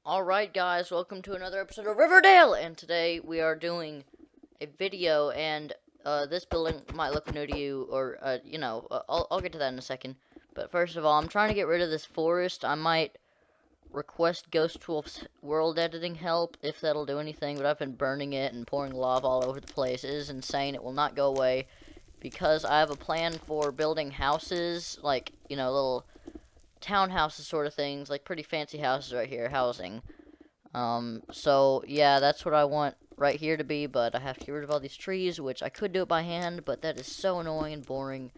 Alright guys, welcome to another episode of Riverdale, and today we are doing a video, and this building might look new to you, or, I'll get to that in a second. But first of all, I'm trying to get rid of this forest. I might request Ghost Wolf's world editing help, if that'll do anything, but I've been burning it and pouring lava all over the place. It is insane. It will not go away, because I have a plan for building houses, like, little townhouses sort of things, like pretty fancy houses right here, housing. So yeah, that's what I want right here to be, but I have to get rid of all these trees, which I could do it by hand, but that is so annoying and boring,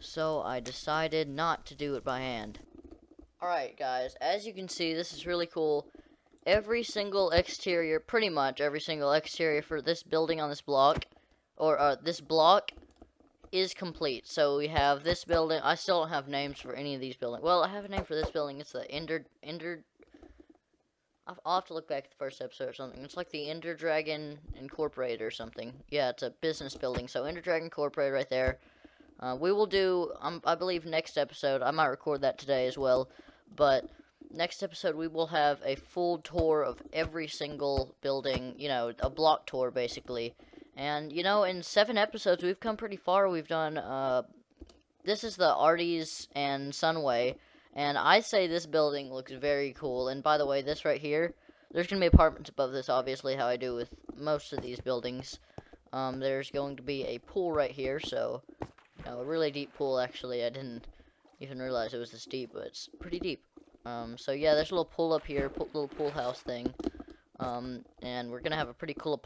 so I decided not to do it by hand. Alright guys, as you can see, this is really cool. Every single exterior, pretty much every single exterior for this building on this block, or this block, is complete. So we have this building. I still don't have names for any of these buildings. Well, I have a name for this building. It's the I'll have to look back at the first episode or something. It's like the Ender Dragon Incorporated or something. Yeah, it's a business building. So Ender Dragon Incorporated right there. We will do, I believe, next episode. I might record that today as well. But next episode, we will have a full tour of every single building. You know, a block tour, basically. And, in 7 episodes, we've come pretty far. We've done, this is the Artis and Sunway, and I say this building looks very cool. And by the way, this right here, there's going to be apartments above this, obviously, how I do with most of these buildings. There's going to be a pool right here, so, a really deep pool, actually. I didn't even realize it was this deep, but it's pretty deep. So yeah, there's a little pool up here, little pool house thing. And we're gonna have a pretty cool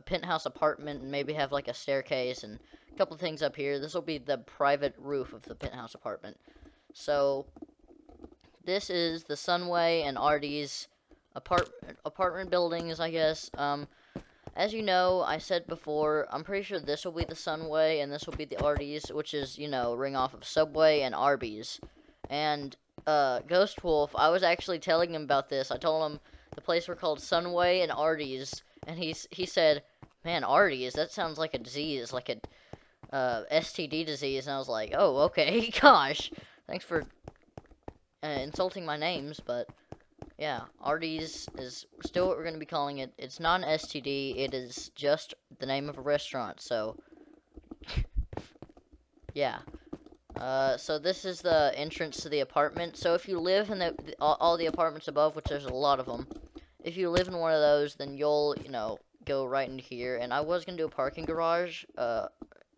penthouse apartment, and maybe have like a staircase and a couple things up here. This will be the private roof of the penthouse apartment. So this is the Sunway and Artie's apartment buildings, I guess. As you know, I said before, I'm pretty sure this will be the Sunway and this will be the Artie's, which is, ring off of Subway and Arby's. And Ghost Wolf, I was actually telling him about this. I told him the place were called Sunway and Artie's, and he said, man, Artie's, that sounds like a disease, like a STD disease, and I was like, oh, okay, gosh, thanks for insulting my names, but yeah, Artie's is still what we're going to be calling it. It's not an STD, it is just the name of a restaurant, so, yeah. So this is the entrance to the apartment. So if you live in all the apartments above, which there's a lot of them, if you live in one of those, then you'll, go right into here. And I was going to do a parking garage,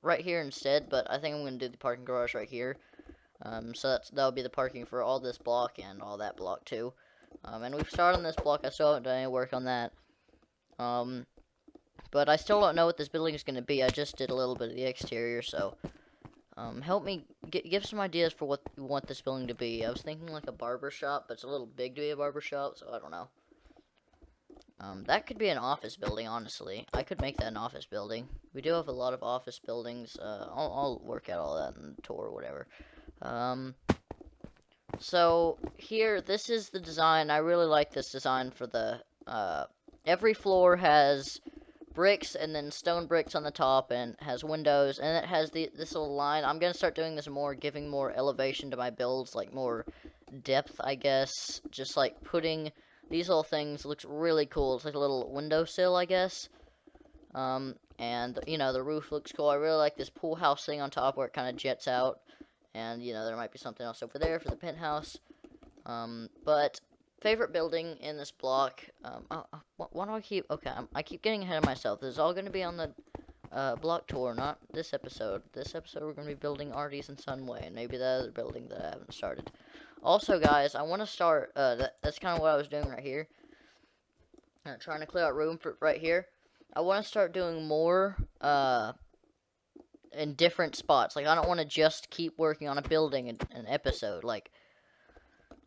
right here instead, but I think I'm going to do the parking garage right here. So that'll be the parking for all this block and all that block too. And we've started on this block. I still haven't done any work on that. But I still don't know what this building is going to be. I just did a little bit of the exterior, so help me give some ideas for what you want this building to be. I was thinking like a barber shop, but it's a little big to be a barber shop, so I don't know. That could be an office building, honestly. I could make that an office building. We do have a lot of office buildings. I'll work out all that in the tour or whatever. So here, this is the design. I really like this design for the, every floor has bricks and then stone bricks on the top, and has windows, and it has this little line. I'm gonna start doing this more, giving more elevation to my builds, like more depth, I guess. Just like putting these little things, looks really cool. It's like a little windowsill, I guess. And the roof looks cool. I really like this pool house thing on top where it kind of jets out, and there might be something else over there for the penthouse. But favorite building in this block, why do I keep, okay, I keep getting ahead of myself. This is all going to be on the, block tour, not this episode. This episode we're going to be building Artie's and Sunway, and maybe the other building that I haven't started. Also, guys, I want to start, that's kind of what I was doing right here. Trying to clear out room for right here. I want to start doing more, in different spots. Like, I don't want to just keep working on a building in an episode, like,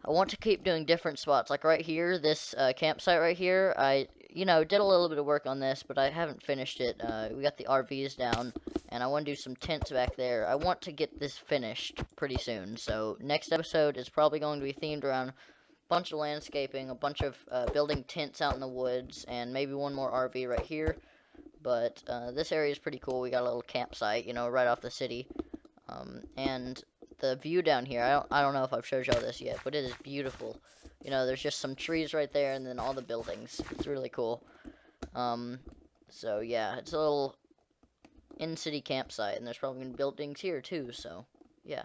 I want to keep doing different spots. Like right here, this campsite right here, I, did a little bit of work on this, but I haven't finished it. We got the RVs down, and I want to do some tents back there. I want to get this finished pretty soon. So next episode is probably going to be themed around a bunch of landscaping, a bunch of building tents out in the woods, and maybe one more RV right here. But this area is pretty cool. We got a little campsite, right off the city. And the view down here, I don't know if I've showed y'all this yet, but it is beautiful. you know, there's just some trees right there, and then all the buildings. It's really cool. So yeah, it's a little in-city campsite, and there's probably gonna be buildings here too. So yeah,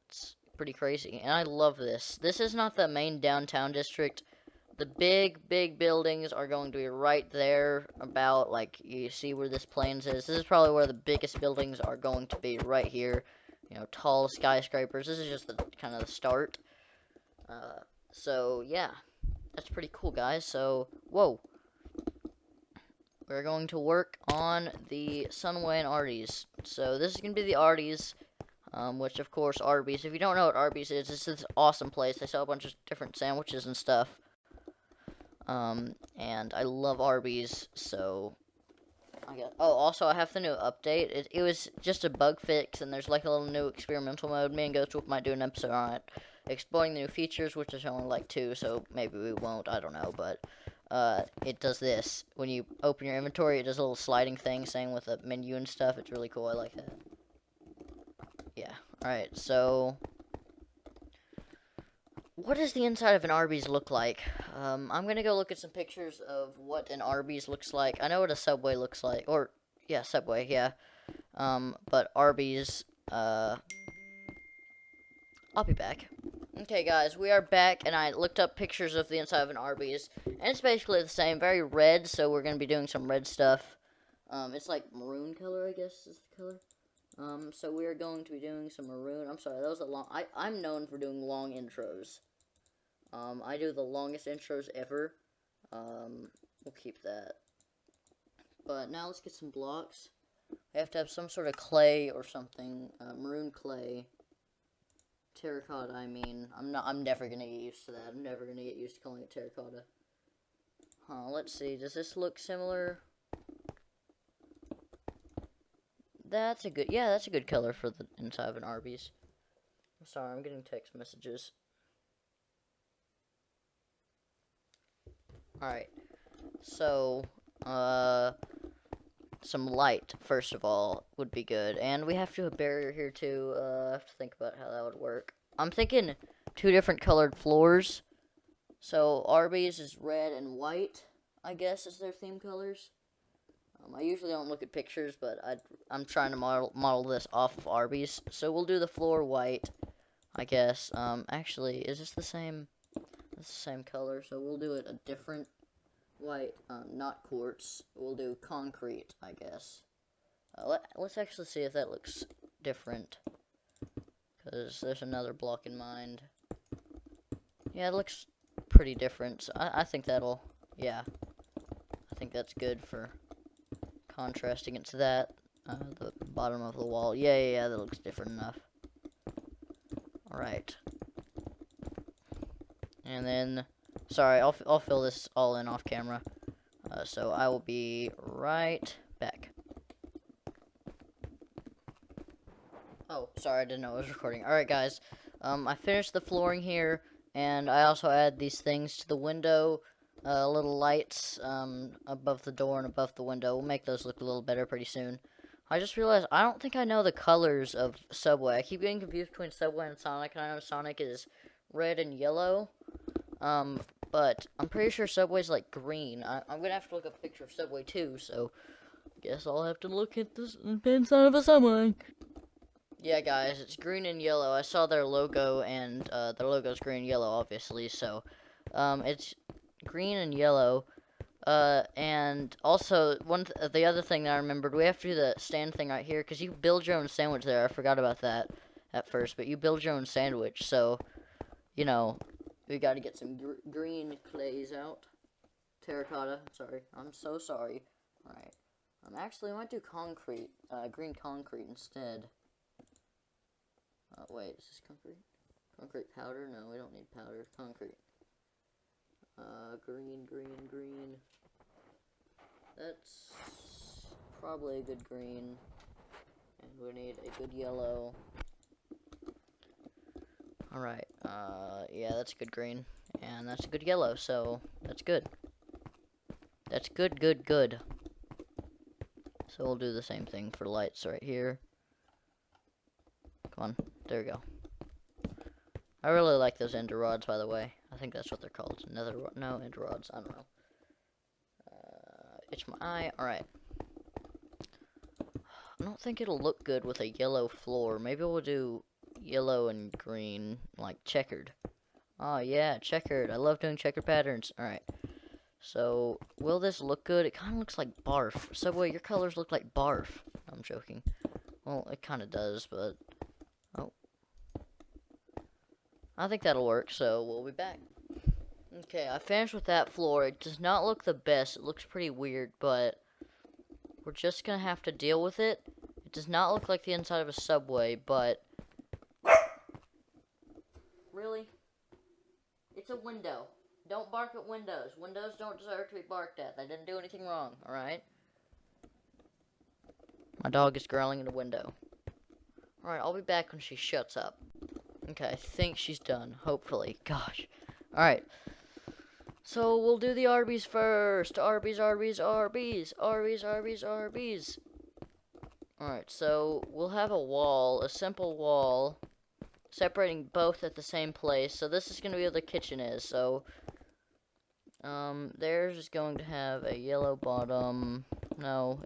it's pretty crazy, and I love this. This is not the main downtown district. The big buildings are going to be right there, about, like, you see where this plains is. This is probably where the biggest buildings are going to be, right here. You know, tall skyscrapers. This is just the kind of the start. So yeah, that's pretty cool, guys. So, whoa. We're going to work on the Sunway and Artis. So this is going to be the Artis, which, of course, Arby's. If you don't know what Arby's is, it's this awesome place. They sell a bunch of different sandwiches and stuff. And I love Arby's, so also I have the new update. It was just a bug fix, and there's like a little new experimental mode. Me and Ghostwolf might do an episode on it, exploring the new features, which is only like 2, so maybe we won't, I don't know, but, it does this. When you open your inventory, it does a little sliding thing, same with the menu and stuff. It's really cool, I like that. Yeah, alright, so what does the inside of an Arby's look like? I'm gonna go look at some pictures of what an Arby's looks like. I know what a Subway looks like, or, yeah, Subway, yeah. But Arby's, I'll be back. Okay, guys, we are back, and I looked up pictures of the inside of an Arby's, and it's basically the same, very red, so we're gonna be doing some red stuff. It's like maroon color, I guess, is the color. So we are going to be doing some maroon. I'm sorry, that was a long, I'm known for doing long intros. I do the longest intros ever. We'll keep that. But now let's get some blocks. We have to have some sort of clay or something. Maroon clay. Terracotta, I mean. I'm never gonna get used to that. I'm never gonna get used to calling it terracotta. Let's see. Does this look similar? That's a good color for the inside of an Arby's. I'm sorry, I'm getting text messages. Alright, so, some light, first of all, would be good. And we have to do a barrier here, too. I have to think about how that would work. I'm thinking 2 different colored floors. So, Arby's is red and white, I guess, is their theme colors. I usually don't look at pictures, but I'm trying to model this off of Arby's. So, we'll do the floor white, I guess. Actually, is this the same? It's the same color, so we'll do it a different white, not quartz. We'll do concrete, I guess. Let's actually see if that looks different, because there's another block in mind. Yeah, it looks pretty different, so I think that'll, yeah. I think that's good for contrast against that, the bottom of the wall. Yeah, that looks different enough. Alright. And then, sorry, I'll fill this all in off camera. So I will be right back. Oh, sorry, I didn't know I was recording. Alright, guys. I finished the flooring here, and I also add these things to the window. Little lights, above the door and above the window. We'll make those look a little better pretty soon. I just realized I don't think I know the colors of Subway. I keep getting confused between Subway and Sonic, and I know Sonic is red and yellow. But I'm pretty sure Subway's like green. I'm gonna have to look up a picture of Subway too, so guess I'll have to look at this inside of a Subway. Yeah, guys, it's green and yellow. I saw their logo, and their logo's green and yellow, obviously, so it's green and yellow. And also, the other thing that I remembered, we have to do the stand thing right here, because you build your own sandwich there. I forgot about that at first, but you build your own sandwich, so, you know, we got to get some green clays out. Terracotta, sorry. I'm so sorry. Alright. Actually, I might do concrete, green concrete instead. Wait, is this concrete? Concrete powder? No, we don't need powder. Concrete. Green. That's probably a good green. And we need a good yellow. Alright, yeah, that's a good green. And that's a good yellow, so that's good. That's good. So we'll do the same thing for lights right here. Come on, there we go. I really like those ender rods, by the way. I think that's what they're called. No, ender rods. I don't know. Itch my eye. Alright. I don't think it'll look good with a yellow floor. Maybe we'll do yellow and green, like checkered. Oh, yeah, checkered. I love doing checkered patterns. Alright. So, will this look good? It kind of looks like barf. Subway, your colors look like barf. I'm joking. Well, it kind of does, but... Oh. I think that'll work, so we'll be back. Okay, I finished with that floor. It does not look the best. It looks pretty weird, but... we're just gonna have to deal with it. It does not look like the inside of a Subway, but... Really? It's a window. Don't bark at windows. Windows don't deserve to be barked at. They didn't do anything wrong, alright? My dog is growling at a window. Alright, I'll be back when she shuts up. Okay, I think she's done. Hopefully. Gosh. Alright. So, we'll do the Arby's first. Arby's, Arby's, Arby's. Arby's, Arby's, Arby's. Alright, so we'll have a wall. A simple wall. Separating both at the same place. So, this is going to be where the kitchen is. So... theirs is going to have a yellow bottom. No,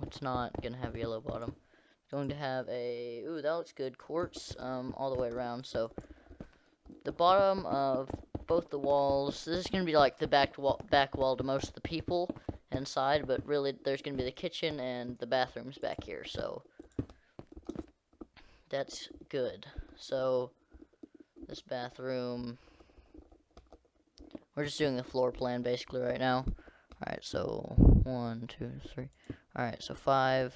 it's not gonna have a yellow bottom. It's going to have a, ooh, that looks good, quartz, all the way around. So, the bottom of both the walls, this is gonna be like the back wall to most of the people inside, but really, there's gonna be the kitchen and the bathrooms back here, so, that's good. So, this bathroom... we're just doing a floor plan basically right now. Alright, so 1, 2, 3. Alright, so 5.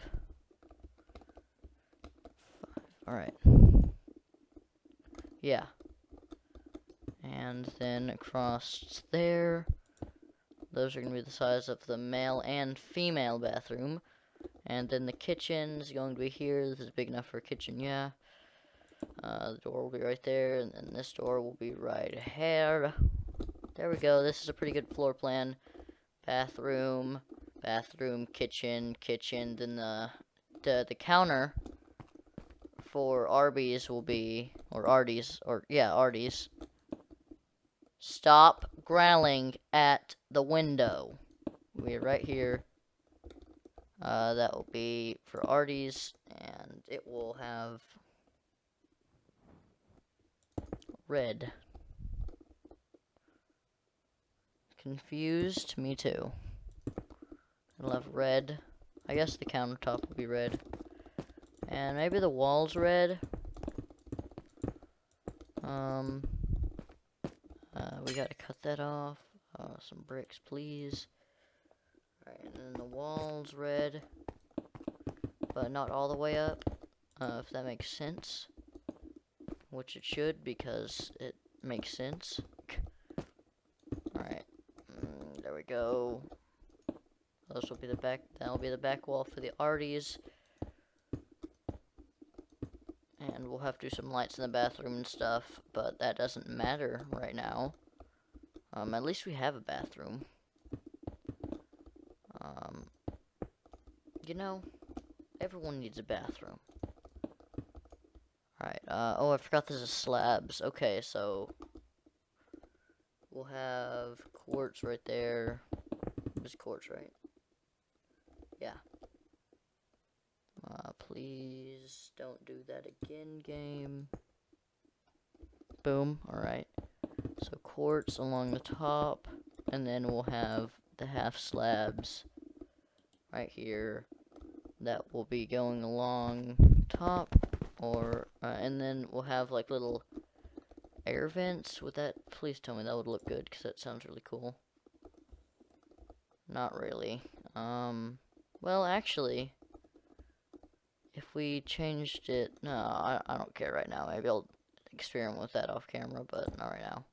Alright. Yeah. And then across there. Those are going to be the size of the male and female bathroom. And then the kitchen is going to be here. This is big enough for a kitchen, yeah. The door will be right there. And then this door will be right here. There we go. This is a pretty good floor plan. Bathroom, bathroom, kitchen, kitchen. Then the counter for Arby's will be, or Artis, Artis. Stop growling at the window. We're right here. That will be for Artis, and it will have red. Confused? Me too. It'll have red. I guess the countertop will be red. And maybe the wall's red. We gotta cut that off. Some bricks, please. Alright, and then the wall's red. But not all the way up. If that makes sense. Which it should, because it makes sense. Alright. There we go. This will be the back. That'll be the back wall for the Artis. And we'll have to do some lights in the bathroom and stuff, but that doesn't matter right now. At least we have a bathroom. You know, everyone needs a bathroom. Alright, oh, I forgot there's a slabs. Okay, so we'll have quartz right there. There's quartz, right? Yeah. Please don't do that again, game. Boom. Alright. So quartz along the top, and then we'll have the half slabs right here. That will be going along top, or, and then we'll have like little air vents. Would that, please tell me that would look good, because that sounds really cool. Not really. Well, actually, if we changed it, no, I don't care right now. Maybe I'll experiment with that off camera, but not right now.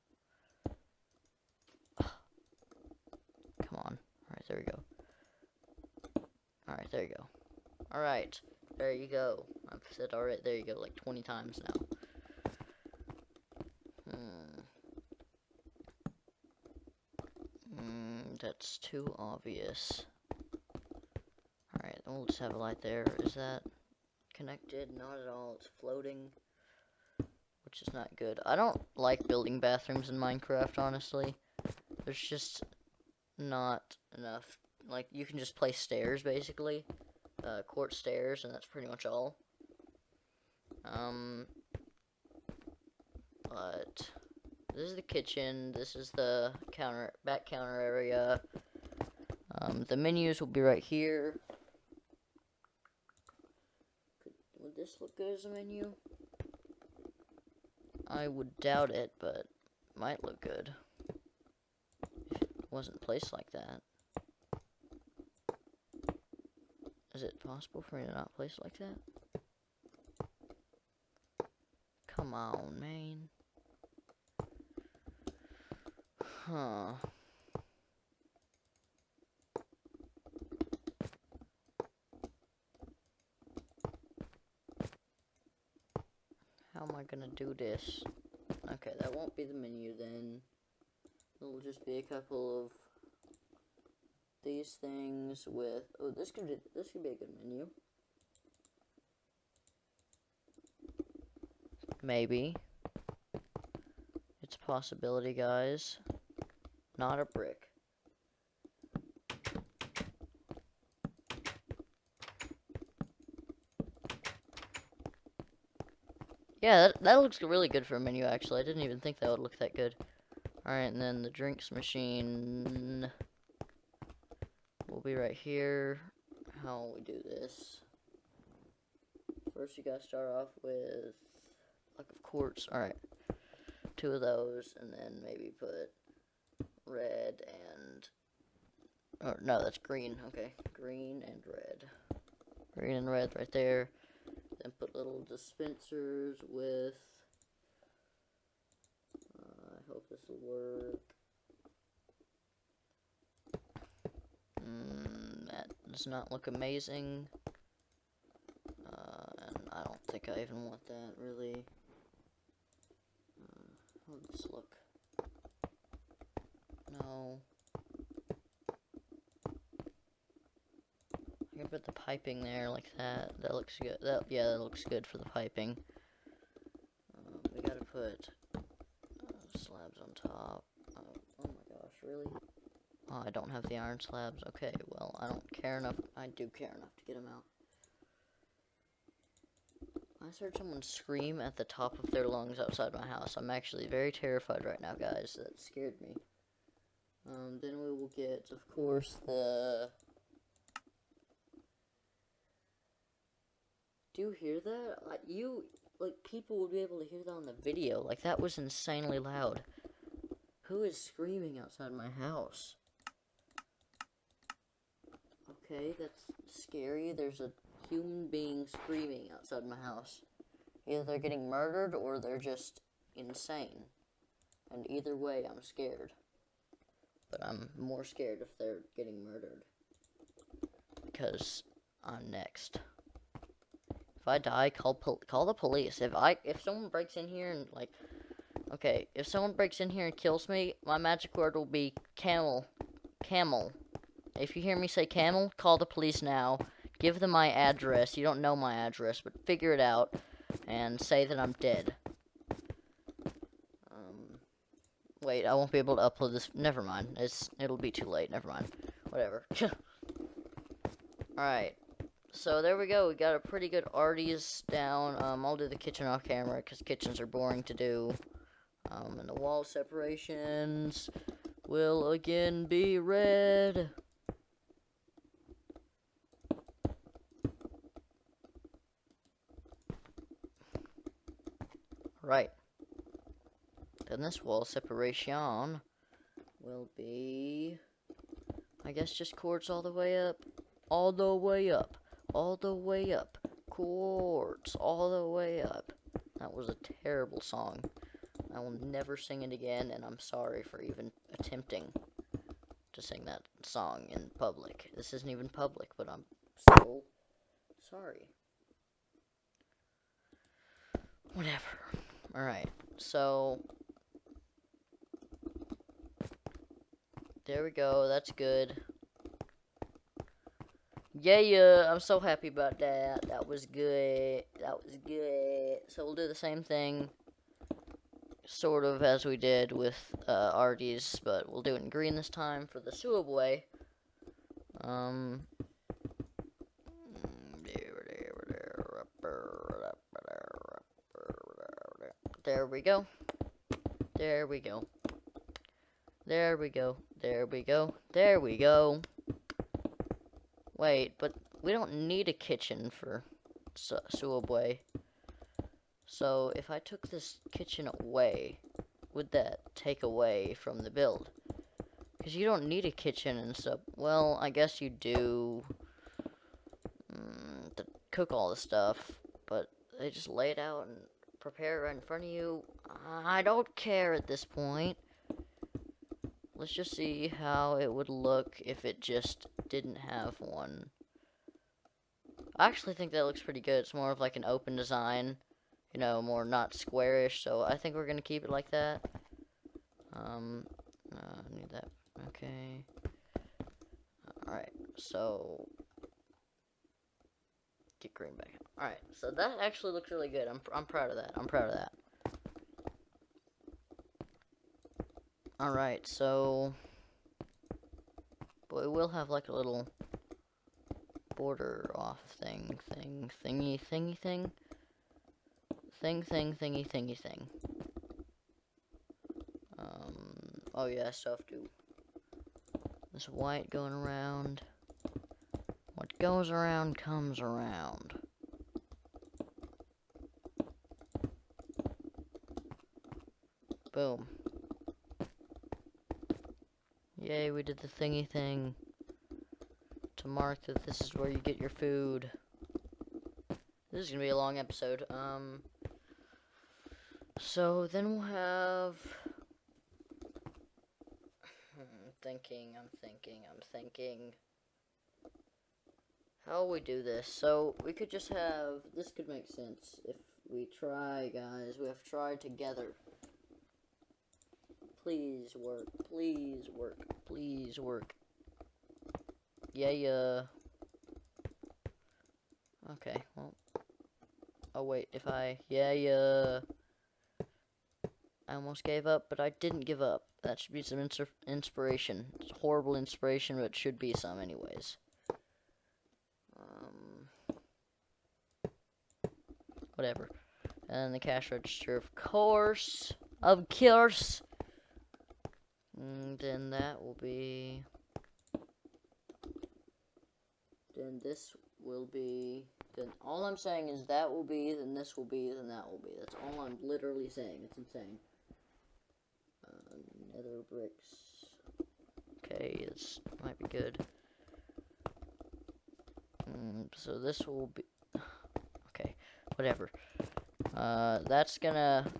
Come on. Alright, there we go. Alright, there you go. Alright, there you go. I've said alright, there you go, like 20 times now. That's too obvious. Alright, we'll just have a light there. Is that connected? Not at all. It's floating. which is not good. I don't like building bathrooms in Minecraft, honestly. There's just not enough. Like, you can just place stairs, basically. Quartz stairs, and that's pretty much all. But this is the kitchen. This is the back counter area. The menus will be right here. Would this look good as a menu? I would doubt it, but it might look good if it wasn't placed like that. Is it possible for me to not place it like that? Come on, man. Huh. How am I gonna do this? Okay, that won't be the menu then. It'll just be a couple of these things with. Oh, this could be a good menu. Maybe. It's a possibility, guys. Not a brick. Yeah, that looks really good for a menu, actually. I didn't even think that would look that good. Alright, and then the drinks machine will be right here. How will we do this? First, you gotta start off with block of quartz. Alright, 2 of those, and then maybe put red and... Oh, no, that's green. Okay, green and red. Green and red right there. Then put little dispensers with... I hope this will work. That does not look amazing. And I don't think I even want that, really. How does this look? No. I can put the piping there like that. That looks good. Yeah, that looks good for the piping. We gotta put slabs on top. Oh my gosh, really? Oh, I don't have the iron slabs. Okay, well, I don't care enough. I do care enough to get them out. I heard someone scream at the top of their lungs outside my house. I'm actually very terrified right now, guys. That scared me. Then we will get, of course, the... Do you hear that? People would be able to hear that on the video. Like, that was insanely loud. Who is screaming outside my house? Okay, that's scary. There's a human being screaming outside my house. Either they're getting murdered or they're just insane. And either way, I'm scared. But I'm more scared if they're getting murdered. Because I'm next. If I die, call the police. If someone breaks in here and, like... Okay, if someone breaks in here and kills me, my magic word will be camel. Camel. If you hear me say camel, call the police now. Give them my address. You don't know my address, but figure it out. And say that I'm dead. Wait, I won't be able to upload this. Never mind. It'll be too late. Never mind. Whatever. Alright. So there we go. We got a pretty good artis down. I'll do the kitchen off camera because kitchens are boring to do. And the wall separations will again be red. Right. Then this wall separation will be, I guess, just quartz all the way up. All the way up. All the way up. Quartz all the way up. That was a terrible song. I will never sing it again, and I'm sorry for even attempting to sing that song in public. This isn't even public, but I'm so sorry. Whatever. Alright, so... There we go, that's good. Yeah, I'm so happy about that. That was good. That was good. So we'll do the same thing sort of as we did with artis, but we'll do it in green this time for the subway. There we go. There we go. There we go. There we go. There we go. Wait, but we don't need a kitchen for subway. So if I took this kitchen away, would that take away from the build? Because you don't need a kitchen and stuff. Well, I guess you do to cook all the stuff, but they just lay it out and prepare it right in front of you. I don't care at this point. Let's just see how it would look if it just didn't have one. I actually think that looks pretty good. It's more of like an open design, you know, more not squarish, so I think we're gonna keep it like that. I need that. Okay. Alright, so get green back. Alright, so that actually looks really good. I'm proud of that. I'm proud of that. Alright, so but we will have like a little border off thing. Oh yeah, so I have to this white going around. What goes around comes around. Boom. Yay, we did the thingy thing to mark that this is where you get your food. This is gonna be a long episode. So then we'll have I'm thinking. How will we do this? So we could just have, this could make sense if we try, guys. We have to try together. Please work, please work, please work. Yeah. Okay, well. Oh wait, if I, yeah. I almost gave up, but I didn't give up. That should be some inspiration. It's horrible inspiration, but it should be some anyways. Whatever. And the cash register, of course. Of course. And then that will be... Then this will be... Then all I'm saying is that will be, then this will be, then that will be. That's all I'm literally saying. It's insane. Nether bricks. Okay, this might be good. So this will be... Okay, whatever. That's gonna...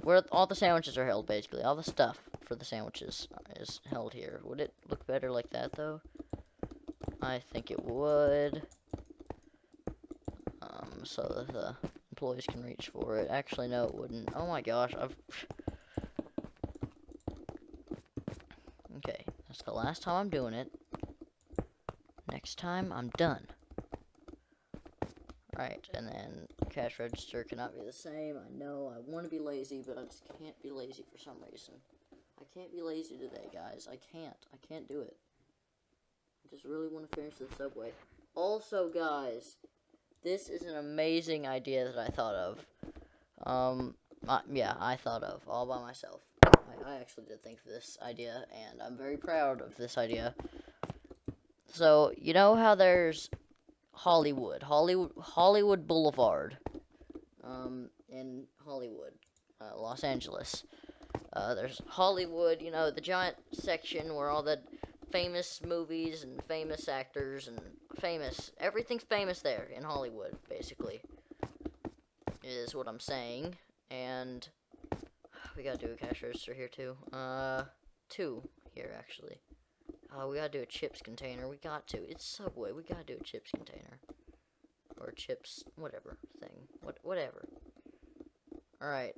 Where all the sandwiches are held, basically. All the stuff for the sandwiches is held here. Would it look better like that, though? I think it would. So that the employees can reach for it. Actually, no, it wouldn't. Oh my gosh, Okay, that's the last time I'm doing it. Next time, I'm done. Right, and then cash register cannot be the same. I know, I want to be lazy, but I just can't be lazy for some reason. I can't be lazy today, guys. I can't do it. I just really want to finish the subway. Also, guys, this is an amazing idea that I thought of. Yeah, I thought of all by myself. I actually did think of this idea, and I'm very proud of this idea. So, you know how there's Hollywood Boulevard, in Hollywood, Los Angeles. There's Hollywood, you know, the giant section where all the famous movies and famous actors and everything's famous there in Hollywood, basically, is what I'm saying. And we gotta do a cash register here too. Two here actually. We gotta do a chips container. We got to. It's Subway. We gotta do a chips container. Or chips, whatever thing. Whatever. Alright.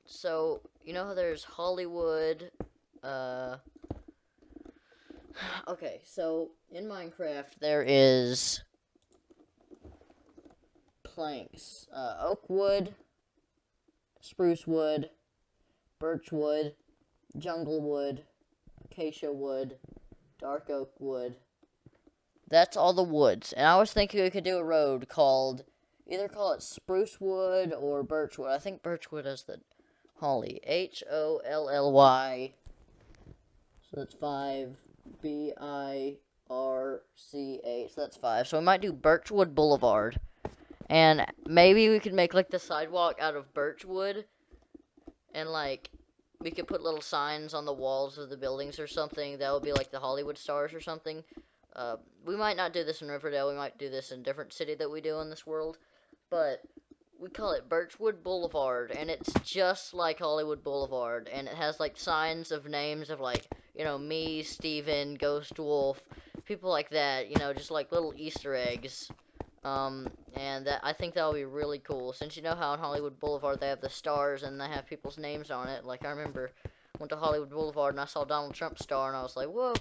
So, you know how there's Hollywood, okay, so in Minecraft there is planks, oak wood, spruce wood, birch wood, jungle wood, acacia wood, dark oak wood. That's all the woods. And I was thinking we could do a road called, either call it spruce wood or birch wood. I think birch wood has the holly. Holly. So that's 5. BIRCH. So that's 5. So we might do Birchwood Boulevard. And maybe we could make, like, the sidewalk out of birch wood. And, like, we could put little signs on the walls of the buildings or something. That would be, like, the Hollywood stars or something. We might not do this in Riverdale. We might do this in a different city that we do in this world. But we call it Birchwood Boulevard. And it's just like Hollywood Boulevard. And it has, like, signs of names of, like, you know, me, Steven, Ghost Wolf, people like that. You know, just, like, little Easter eggs. And that, I think that'll be really cool. Since you know how on Hollywood Boulevard they have the stars and they have people's names on it. Like, I remember I went to Hollywood Boulevard and I saw Donald Trump's star and I was like, whoa.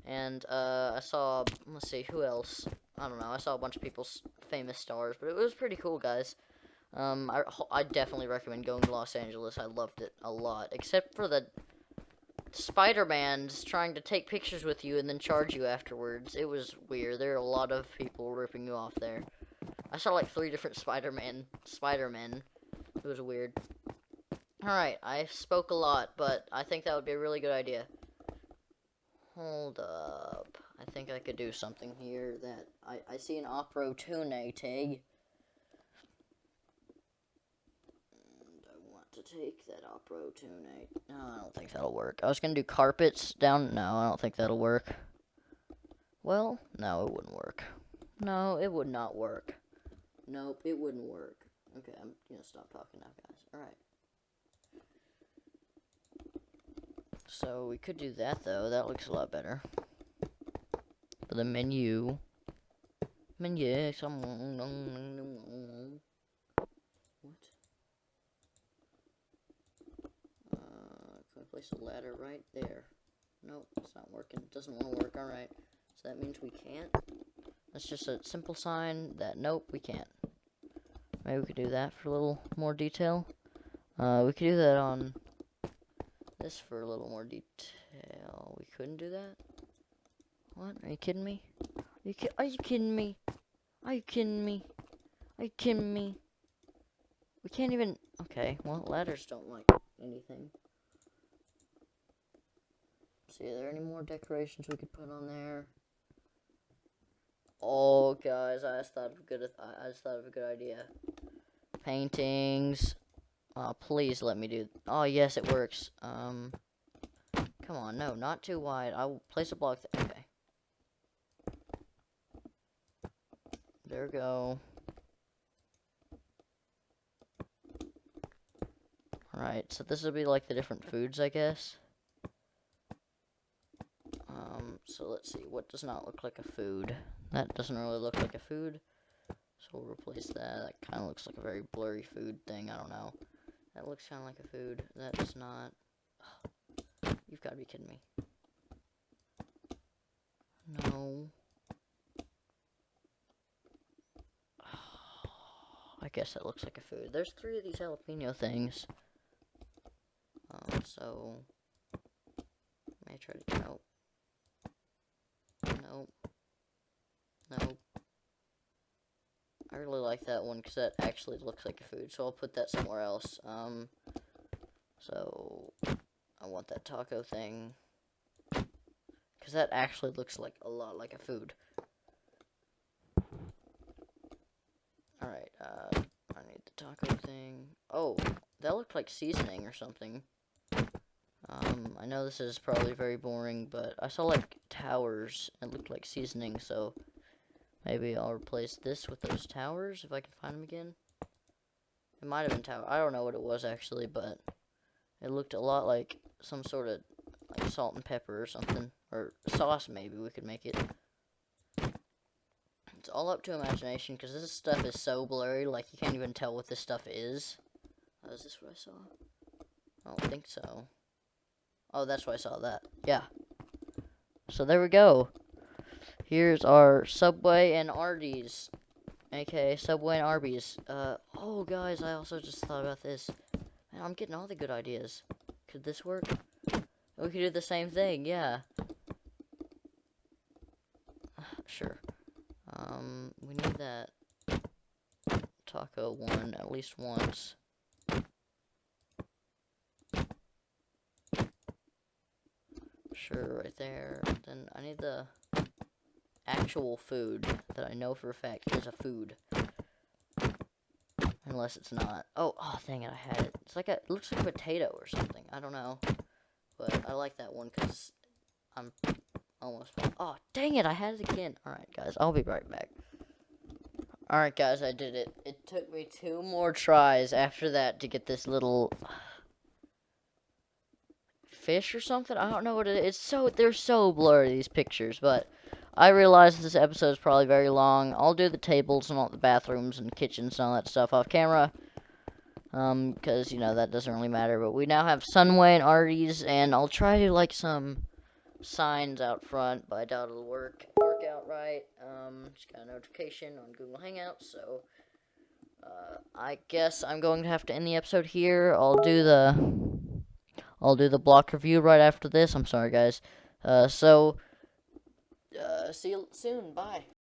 And, I saw, let's see, who else? I don't know. I saw a bunch of people's famous stars, but it was pretty cool, guys. I definitely recommend going to Los Angeles. I loved it a lot. Except for the Spider-Man's trying to take pictures with you and then charge you afterwards. It was weird. There are a lot of people ripping you off there. I saw like 3 different Spider-Men. It was weird. Alright, I spoke a lot, but I think that would be a really good idea. Hold up. I think I could do something here that... I see an opportunity tag. And I want to take that opportunity. No, I don't think that'll work. I was gonna do carpets down... No, I don't think that'll work. Well, no, it wouldn't work. No, it would not work. Nope, it wouldn't work. Okay, I'm gonna stop talking now, guys. Alright. So, we could do that, though. That looks a lot better. For the menu. What? Can I place a ladder right there? Nope, it's not working. It doesn't want to work. Alright. So that means we can't. That's just a simple sign that, nope, we can't. Maybe we could do that for a little more detail. We could do that on this for a little more detail. We couldn't do that? What? Are you kidding me? Are you kidding me? Are you kidding me? Are you kidding me? We can't even... Okay, well, ladders don't like anything. See, are there any more decorations we could put on there? Oh, guys, I just thought of a good idea. Paintings. Oh, please let me do... Oh, yes, it works. Come on, no, not too wide. I will place a block there. Okay. There we go. Alright, so this will be like the different foods, I guess. So let's see, what does not look like a food? That doesn't really look like a food. So we'll replace that. That kind of looks like a very blurry food thing, I don't know. That looks kind of like a food. That does not... Oh, you've got to be kidding me. No. I guess that looks like a food. There's 3 of these jalapeno things. So... May I try to... Nope. Nope. Nope. I really like that one because that actually looks like a food, so I'll put that somewhere else. So I want that taco thing because that actually looks like a lot like a food. Alright, I need the taco thing. Oh, that looked like seasoning or something. I know this is probably very boring, but I saw, like, towers. It looked like seasoning, so maybe I'll replace this with those towers if I can find them again. It might have been tower. I don't know what it was, actually, but it looked a lot like some sort of, like, salt and pepper or something. Or sauce, maybe we could make it. It's all up to imagination, because this stuff is so blurry, like, you can't even tell what this stuff is. Oh, is this what I saw? I don't think so. Oh, that's why I saw that. Yeah. So there we go. Here's our Subway and Arby's. AKA Subway and Arby's. Oh, guys, I also just thought about this. I'm getting all the good ideas. Could this work? We could do the same thing, yeah. Sure. We need that taco one at least once. Sure, right there. Then I need the actual food that I know for a fact is a food. Unless it's not. Oh, dang it, I had it. It's like it looks like a potato or something. I don't know. But I like that one because I'm almost... Oh, dang it, I had it again. Alright, guys, I'll be right back. Alright, guys, I did it. It took me 2 more tries after that to get this little... fish or something? I don't know what it is. They're so blurry, these pictures, but... I realize this episode is probably very long. I'll do the tables and all the bathrooms and kitchens and all that stuff off camera. Because, you know, that doesn't really matter. But we now have Sunway and Artis, and I'll try to, like, some signs out front, but I doubt it'll work out right. Just got a notification on Google Hangouts, so... I guess I'm going to have to end the episode here. I'll do the block review right after this. I'm sorry, guys. See you soon. Bye.